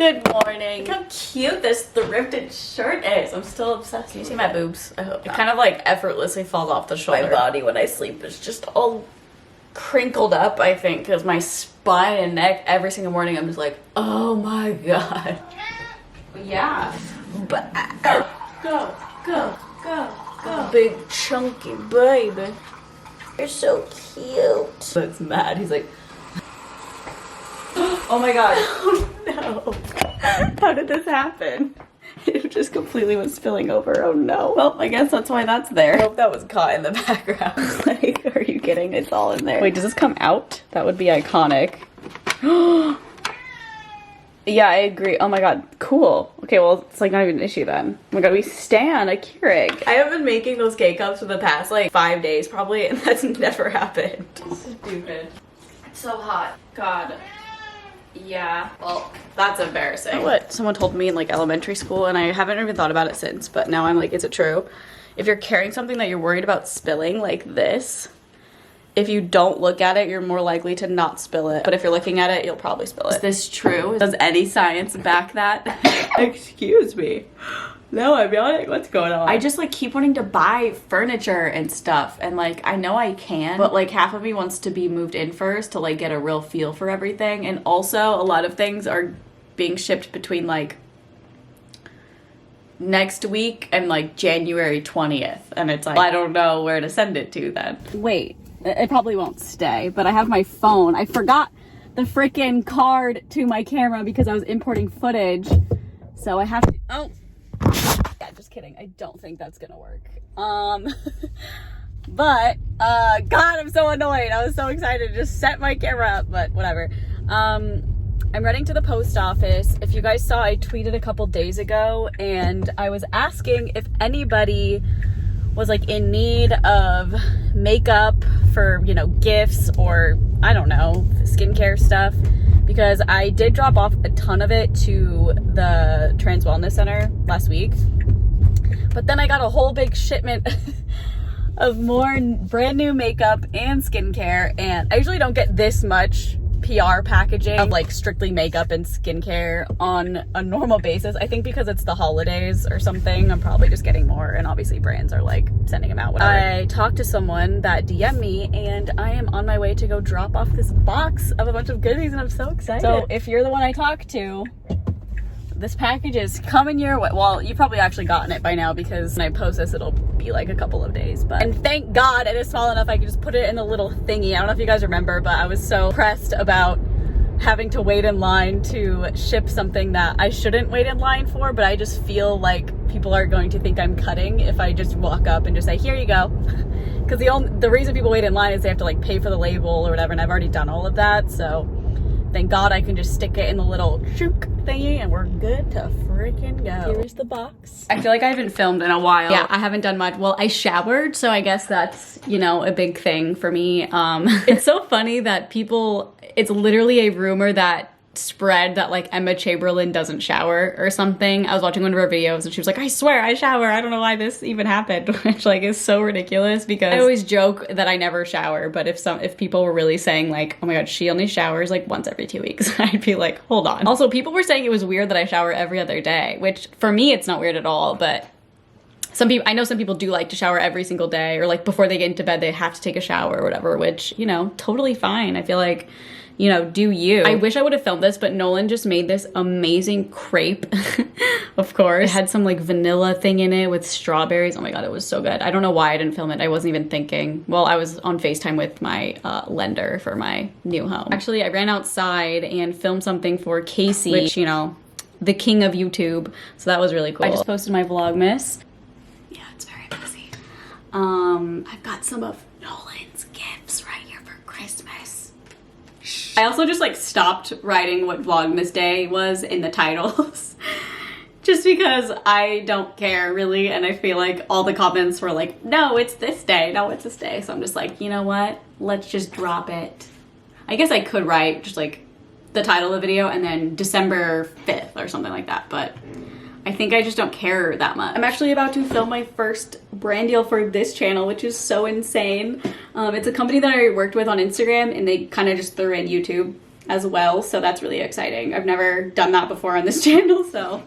Good morning. Look how cute this thrifted shirt is. I'm still obsessed. Can you see my boobs? I hope not. It kind of like effortlessly falls off the shoulder. My body when I sleep is just all crinkled up, I think, because my spine and neck, every single morning I'm just like, oh my god. Yeah. But go. Big chunky baby. You're so cute. That's mad. He's like, oh my god. Oh no. How did this happen? It just completely was spilling over. Oh no. Well, I guess that's why that's there. I hope that was caught in the background. Like, are you kidding? It's all in there. Wait, does this come out? That would be iconic. Yeah, I agree. Oh my god, cool. Okay, well, it's like not even an issue then. Oh my god, we stan a Keurig. I have been making those K-cups for the past like 5 days probably, and that's never happened. Stupid. It's so hot. God. Yeah, well, that's embarrassing. You know what someone told me in like elementary school, and I haven't even thought about it since, but now I'm like, is it true? If you're carrying something that you're worried about spilling, like this, if you don't look at it, you're more likely to not spill it. But if you're looking at it, you'll probably spill it. Is this true? Does any science back that? Excuse me. No, I'm like, what's going on? I just like keep wanting to buy furniture and stuff. And like, I know I can, but like half of me wants to be moved in first to like get a real feel for everything. And also a lot of things are being shipped between like next week and like January 20th. And it's like, I don't know where to send it to then. Wait. It probably won't stay, but I have my phone. I forgot the freaking card to my camera because I was importing footage. So I have to, oh, yeah, just kidding. I don't think that's gonna work. But, God, I'm so annoyed. I was so excited to just set my camera up, but whatever. I'm running to the post office. If you guys saw, I tweeted a couple days ago and I was asking if anybody was like in need of makeup for, you know, gifts or I don't know, skincare stuff, because I did drop off a ton of it to the Trans Wellness Center last week, but then I got a whole big shipment of more brand new makeup and skincare, and I usually don't get this much PR packaging of like strictly makeup and skincare on a normal basis. I think because it's the holidays or something, I'm probably just getting more, and obviously brands are like sending them out, whatever. I talked to someone that DM'd me and I am on my way to go drop off this box of a bunch of goodies, and I'm so excited. So if you're the one I talked to, this package is coming your way. Well, you've probably actually gotten it by now because when I post this, it'll be like a couple of days. But and thank God it is small enough I can just put it in the little thingy. I don't know if you guys remember, but I was so pressed about having to wait in line to ship something that I shouldn't wait in line for, but I just feel like people are going to think I'm cutting if I just walk up and just say, here you go. Because the reason people wait in line is they have to like pay for the label or whatever, and I've already done all of that, so thank God I can just stick it in the little chook thingy and we're good to freaking go. Here's the box. I feel like I haven't filmed in a while. Yeah, I haven't done much. Well, I showered, so I guess that's, you know, a big thing for me. It's so funny that people, it's literally a rumor that spread that like Emma Chamberlain doesn't shower or something. I was watching one of her videos and she was like, I swear I shower. I don't know why this even happened, which like is so ridiculous because I always joke that I never shower, but if people were really saying like, oh my god, she only showers like once every 2 weeks, I'd be like, hold on. Also, people were saying it was weird that I shower every other day, which for me it's not weird at all, but I know some people do like to shower every single day, or like before they get into bed they have to take a shower or whatever, which, you know, totally fine. I feel like, you know, do you. I wish I would have filmed this, but Nolan just made this amazing crepe. Of course. It had some like vanilla thing in it with strawberries. Oh my god, it was so good. I don't know why I didn't film it. I wasn't even thinking. Well, I was on FaceTime with my lender for my new home. Actually, I ran outside and filmed something for Casey, which, you know, the king of YouTube. So that was really cool. I just posted my Vlogmas. Yeah, it's very messy. I've got some of Nolan's gifts right here for Christmas. I also just like stopped writing what Vlogmas Day was in the titles just because I don't care really, and I feel like all the comments were like, no, it's this day, no, it's this day. So I'm just like, you know what, let's just drop it. I guess I could write just like the title of the video and then December 5th or something like that, but I think I just don't care that much. I'm actually about to film my first brand deal for this channel, which is so insane. It's a company that I worked with on Instagram, and they kind of just threw in YouTube as well, so that's really exciting. I've never done that before on this channel, so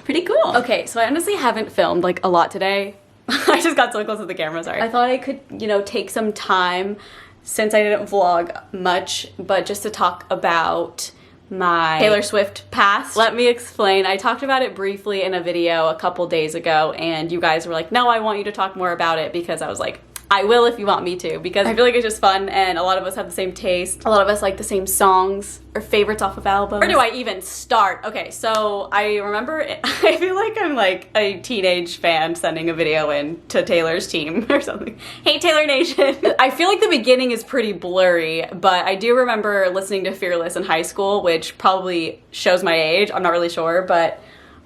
pretty cool. Okay, so I honestly haven't filmed like a lot today. I just got so close to the camera, sorry. I thought I could, you know, take some time since I didn't vlog much, but just to talk about my Taylor Swift past. Let me explain. I talked about it briefly in a video a couple days ago, and you guys were like, no, I want you to talk more about it, because I was like, I will if you want me to, because I feel like it's just fun and a lot of us have the same taste. A lot of us like the same songs or favorites off of albums. Where do I even start? Okay, so I remember, I feel like I'm like a teenage fan sending a video in to Taylor's team or something. Hey Taylor Nation. I feel like the beginning is pretty blurry, but I do remember listening to Fearless in high school, which probably shows my age. I'm not really sure, but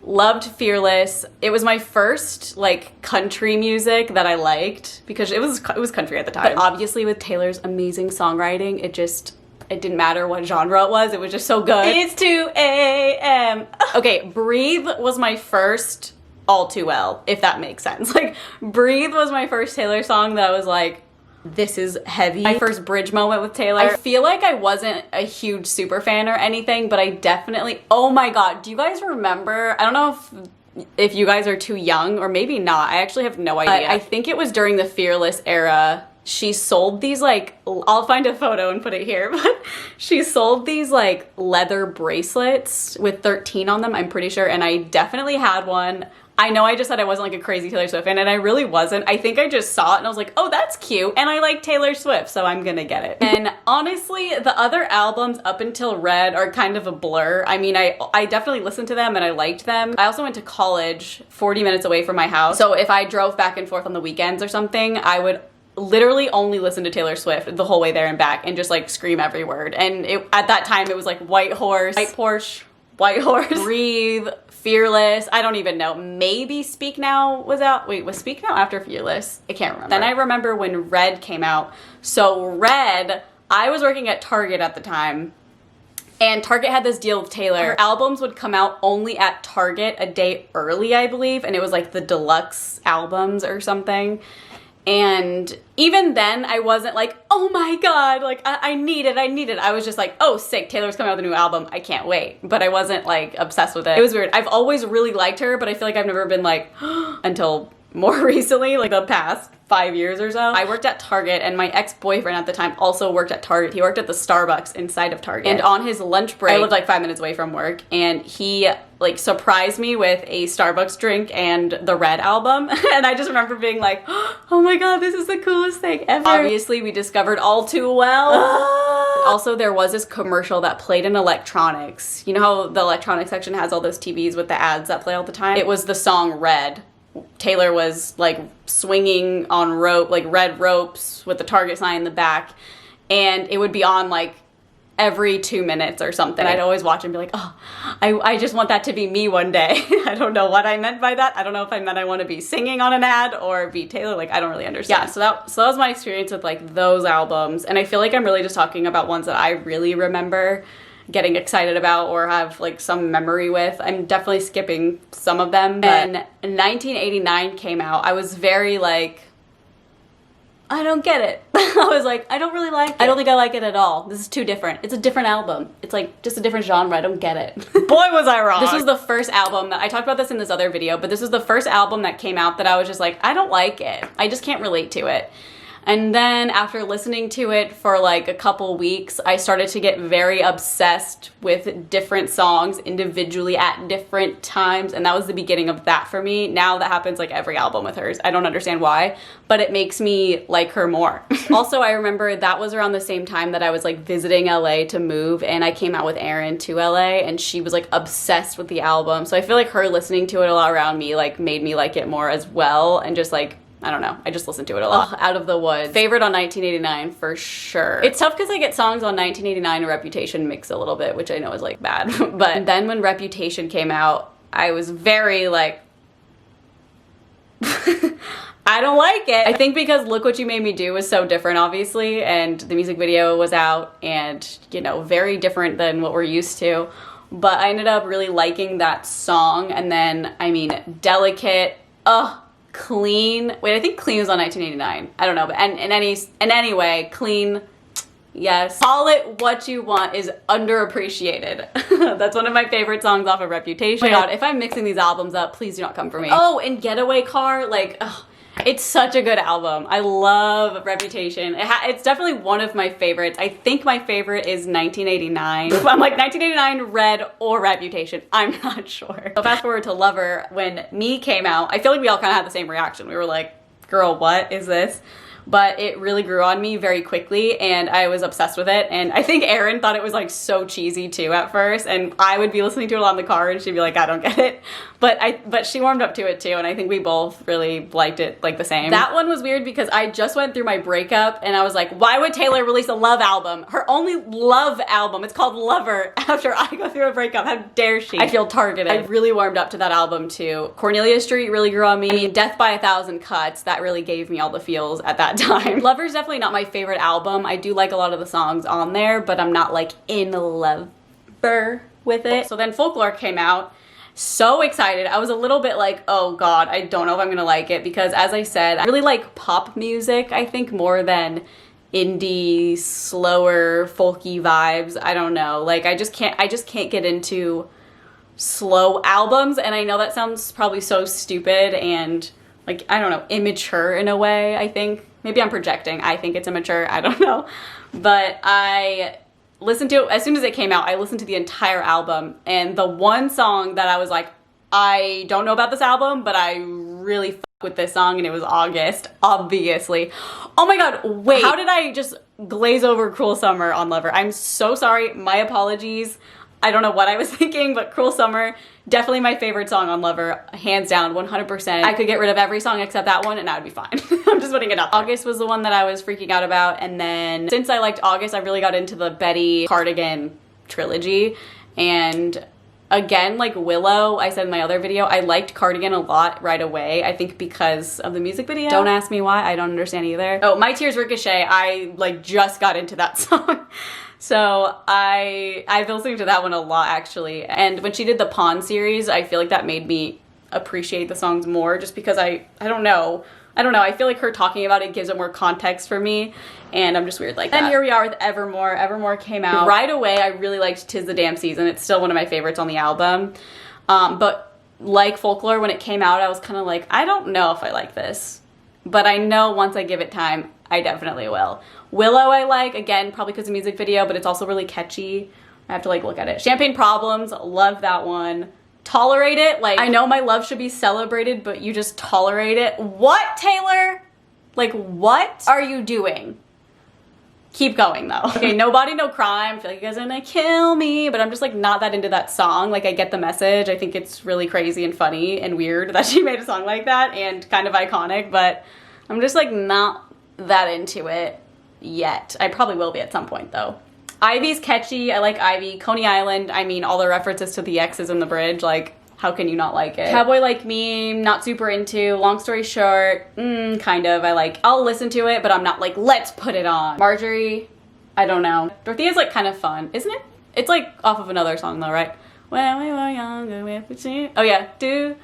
loved Fearless. It was my first like country music that I liked, because it was country at the time. But obviously with Taylor's amazing songwriting, it didn't matter what genre it was just so good. It's 2 a.m. Okay, Breathe was my first All Too Well, if that makes sense. Like, Breathe was my first Taylor song that I was like, this is heavy. My first bridge moment with Taylor. I feel like I wasn't a huge super fan or anything, but I definitely, oh my god, do you guys remember? I don't know if you guys are too young, or maybe not. I actually have no idea. I think it was during the Fearless era. She sold these like, I'll find a photo and put it here, but she sold these like leather bracelets with 13 on them, I'm pretty sure, and I definitely had one. I know I just said I wasn't like a crazy Taylor Swift fan, and I really wasn't. I think I just saw it and I was like, oh, that's cute, and I like Taylor Swift, so I'm gonna get it. And honestly, the other albums up until Red are kind of a blur. I mean, I definitely listened to them and I liked them. I also went to college 40 minutes away from my house, so if I drove back and forth on the weekends or something, I would literally only listen to Taylor Swift the whole way there and back and just like scream every word. And at that time it was like White Horse, White Porsche, White Horse, Breathe, Fearless, I don't even know. Maybe Speak Now was out. Wait, was Speak Now after Fearless? I can't remember. Then I remember when Red came out. So Red, I was working at Target at the time, and Target had this deal with Taylor. Her albums would come out only at Target a day early, I believe, and it was like the deluxe albums or something. And even then, I wasn't like, oh my god, like, I need it. I was just like, oh, sick, Taylor's coming out with a new album, I can't wait. But I wasn't, like, obsessed with it. It was weird. I've always really liked her, but I feel like I've never been like, until more recently, like the past 5 years or so. I worked at Target, and my ex-boyfriend at the time also worked at Target. He worked at the Starbucks inside of Target. And on his lunch break, I lived like 5 minutes away from work, and he like surprised me with a Starbucks drink and the Red album. And I just remember being like, oh my god, this is the coolest thing ever. Obviously, we discovered All Too Well. Also, there was this commercial that played in electronics. You know how the electronics section has all those TVs with the ads that play all the time? It was the song Red. Taylor was like swinging on rope, like red ropes with the Target sign in the back, and it would be on like every 2 minutes or something. I'd always watch and be like, oh, I just want that to be me one day. I don't know what I meant by that. I don't know if I meant I want to be singing on an ad or be Taylor. Like, I don't really understand. Yeah, so that was my experience with like those albums, and I feel like I'm really just talking about ones that I really remember getting excited about or have like some memory with. I'm definitely skipping some of them. But 1989 came out. I was very like, I don't get it. I was like, I don't really like it. I don't think I like it at all. This is too different. It's a different album. It's like just a different genre. I don't get it. Boy, was I wrong. This was the first album that I talked about this in this other video, but this was the first album that came out that I was just like, I don't like it. I just can't relate to it. And then after listening to it for like a couple weeks, I started to get very obsessed with different songs individually at different times. And that was the beginning of that for me. Now that happens like every album with hers. I don't understand why, but it makes me like her more. Also, I remember that was around the same time that I was like visiting LA to move, and I came out with Erin to LA, and she was like obsessed with the album. So I feel like her listening to it a lot around me like made me like it more as well, and just like, I don't know, I just listened to it a lot. Ugh, Out of the Woods. Favorite on 1989 for sure. It's tough because I get songs on 1989 and Reputation mix a little bit, which I know is like bad. But then when Reputation came out, I was very like, I don't like it. I think because Look What You Made Me Do was so different, obviously, and the music video was out and, you know, very different than what we're used to. But I ended up really liking that song. And then, I mean, Delicate, Clean. Wait, I think Clean was on 1989. I don't know, but and anyway, Clean, Yes. Call it what you want is underappreciated. That's one of my favorite songs off of Reputation. Oh my god, if I'm mixing these albums up, please do not come for me. Oh, and Getaway Car, like, ugh, it's such a good album. I love Reputation. It's definitely one of my favorites. I think my favorite is 1989. I'm like 1989, Red, or Reputation. I'm not sure. So fast forward to Lover, when Me came out, I feel like we all kind of had the same reaction. We were like, girl, what is this? But it really grew on me very quickly and I was obsessed with it. And I think Erin thought it was like so cheesy too at first, and I would be listening to it on the car and she'd be like, I don't get it. But she warmed up to it too, and I think we both really liked it like the same. That one was weird because I just went through my breakup and I was like, why would Taylor release a love album? Her only love album, it's called Lover, after I go through a breakup. How dare she? I feel targeted. I really warmed up to that album too. Cornelia Street really grew on me. I mean, Death by a Thousand Cuts, that really gave me all the feels at that time. Lover's definitely not my favorite album. I do like a lot of the songs on there, but I'm not like in love with it. So then Folklore came out. So excited. I was a little bit like, oh god, I don't know if I'm gonna like it, because as I said, I really like pop music, I think, more than indie, slower, folky vibes. I don't know. Like, I just can't get into slow albums, and I know that sounds probably so stupid and like, I don't know, immature in a way, I think. Maybe I'm projecting. I think it's immature. I don't know. But I listened to it as soon as it came out. I listened to the entire album, and the one song that I was like, I don't know about this album, but I really fuck with this song, and it was August, obviously. Oh my god, wait, how did I just glaze over Cruel Summer on Lover? I'm so sorry, my apologies. I don't know what I was thinking, but Cruel Summer, definitely my favorite song on Lover, hands down, 100%. I could get rid of every song except that one and I would be fine. I'm just putting it up. August was the one that I was freaking out about, and then since I liked August, I really got into the Betty Cardigan trilogy. And again, like Willow, I said in my other video, I liked Cardigan a lot right away. I think because of the music video. Don't ask me why, I don't understand either. Oh, My Tears Ricochet, I like just got into that song. So I've been listening to that one a lot actually. And when she did the Pawn series, I feel like that made me appreciate the songs more, just because I don't know. I feel like her talking about it gives it more context for me, and I'm just weird like that. And here we are with Evermore. Evermore came out right away. I really liked 'Tis the Damn Season. It's still one of my favorites on the album. But like Folklore, when it came out, I was kind of like, I don't know if I like this, but I know once I give it time, I definitely will. Willow I like, again, probably because of the music video, but it's also really catchy. I have to like look at it. Champagne Problems, love that one. Tolerate It, like, I know my love should be celebrated, but you just tolerate it. What, Taylor? Like, what are you doing? Keep going though. Okay, Nobody, No Crime, I feel like you guys are gonna kill me, but I'm just like not that into that song. Like, I get the message. I think it's really crazy and funny and weird that she made a song like that and kind of iconic, but I'm just like not that into it yet. I probably will be at some point though. Ivy's catchy. I like Ivy. Coney Island, I mean, all the references to the X's in the bridge, like, how can you not like it? Cowboy Like Me, not super into. Long Story Short, kind of. I'll listen to it, but I'm not like, let's put it on. Marjorie, I don't know. Dorothea's like kind of fun, isn't it? It's like off of another song though, right? When we were younger, oh yeah, do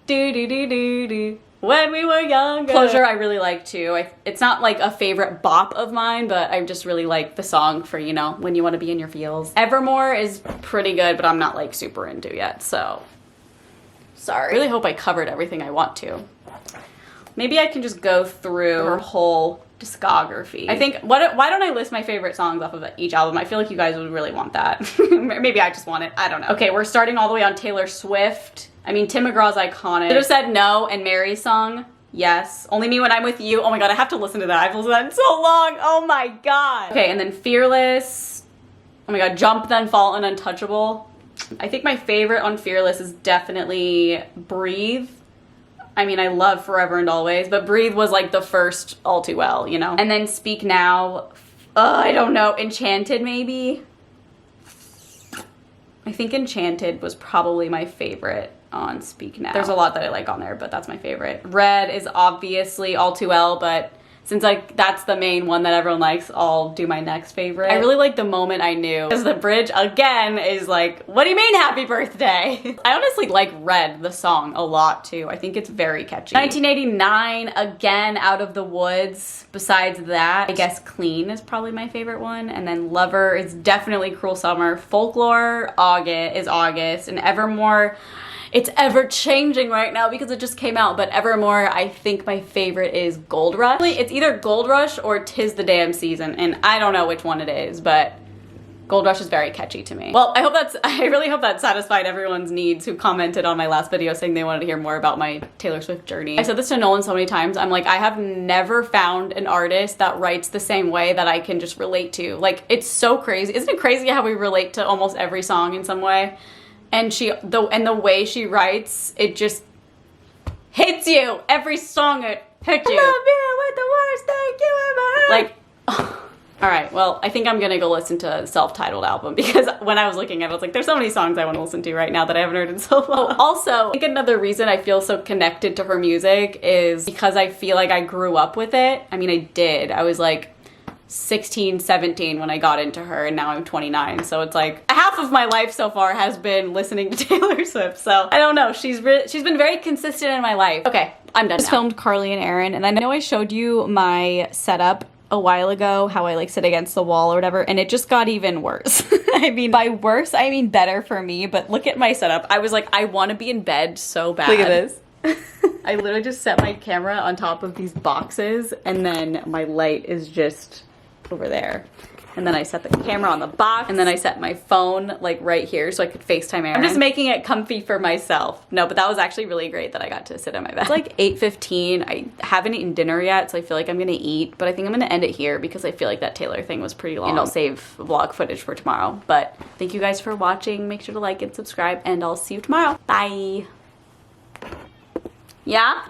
do do do do do. When we were younger. Closure I really like too. It's not like a favorite bop of mine, but I just really like the song for, you know, when you want to be in your feels. Evermore is pretty good, but I'm not like super into yet, so sorry. I really hope I covered everything I want to. Maybe I can just go through her whole discography. I think, why don't I list my favorite songs off of each album? I feel like you guys would really want that. Maybe I just want it, I don't know. Okay, we're starting all the way on Taylor Swift. I mean, Tim McGraw's iconic. Should have said No, and Mary's song, yes. Only Me When I'm With You. Oh my god, I have to listen to that. I've listened to that in so long. Oh my god. Okay, and then Fearless. Oh my god, Jump Then Fall and Untouchable. I think my favorite on Fearless is definitely Breathe. I mean, I love Forever and Always, but Breathe was like the first All Too Well, you know? And then Speak Now. I don't know, Enchanted maybe? I think Enchanted was probably my favorite on Speak Now. There's a lot that I like on there, but that's my favorite. Red is obviously All Too Well, but since like that's the main one that everyone likes, I'll do my next favorite. I really like The Moment I Knew, because the bridge again is like, what do you mean happy birthday? I honestly like Red, the song, a lot too. I think it's very catchy. 1989, again, Out of the Woods. Besides that, I guess Clean is probably my favorite one, and then Lover is definitely Cruel Summer. Folklore is August, and Evermore, it's ever changing right now because it just came out, but Evermore, I think my favorite is Gold Rush. It's either Gold Rush or 'Tis the Damn Season, and I don't know which one it is, but Gold Rush is very catchy to me. Well, I really hope that satisfied everyone's needs who commented on my last video saying they wanted to hear more about my Taylor Swift journey. I said this to Nolan so many times. I'm like, I have never found an artist that writes the same way that I can just relate to. Like, it's so crazy. Isn't it crazy how we relate to almost every song in some way? And the way she writes, it just hits you. Every song it hits you. I love you with the worst thing you ever heard. Like, all right, well, I think I'm gonna go listen to the self-titled album, because when I was looking at it, I was like, there's so many songs I want to listen to right now that I haven't heard in so long. Also, I think another reason I feel so connected to her music is because I feel like I grew up with it. I mean, I did. I was like 16, 17 when I got into her, and now I'm 29. So it's like half of my life so far has been listening to Taylor Swift. So I don't know. She's been very consistent in my life. Okay, I'm done. I just filmed Carly and Aaron, and I know I showed you my setup a while ago, how I like sit against the wall or whatever, and it just got even worse. I mean, by worse, I mean better for me, but look at my setup. I was like, I want to be in bed so bad. Look at this. I literally just set my camera on top of these boxes, and then my light is just over there. And then I set the camera on the box, and then I set my phone like right here so I could FaceTime Aaron. I'm just making it comfy for myself. No, but that was actually really great that I got to sit on my bed. It's like 8:15. I haven't eaten dinner yet, so I feel like I'm gonna eat, but I think I'm gonna end it here because I feel like that Taylor thing was pretty long. And I'll save vlog footage for tomorrow. But thank you guys for watching. Make sure to like and subscribe, and I'll see you tomorrow. Bye. Yeah?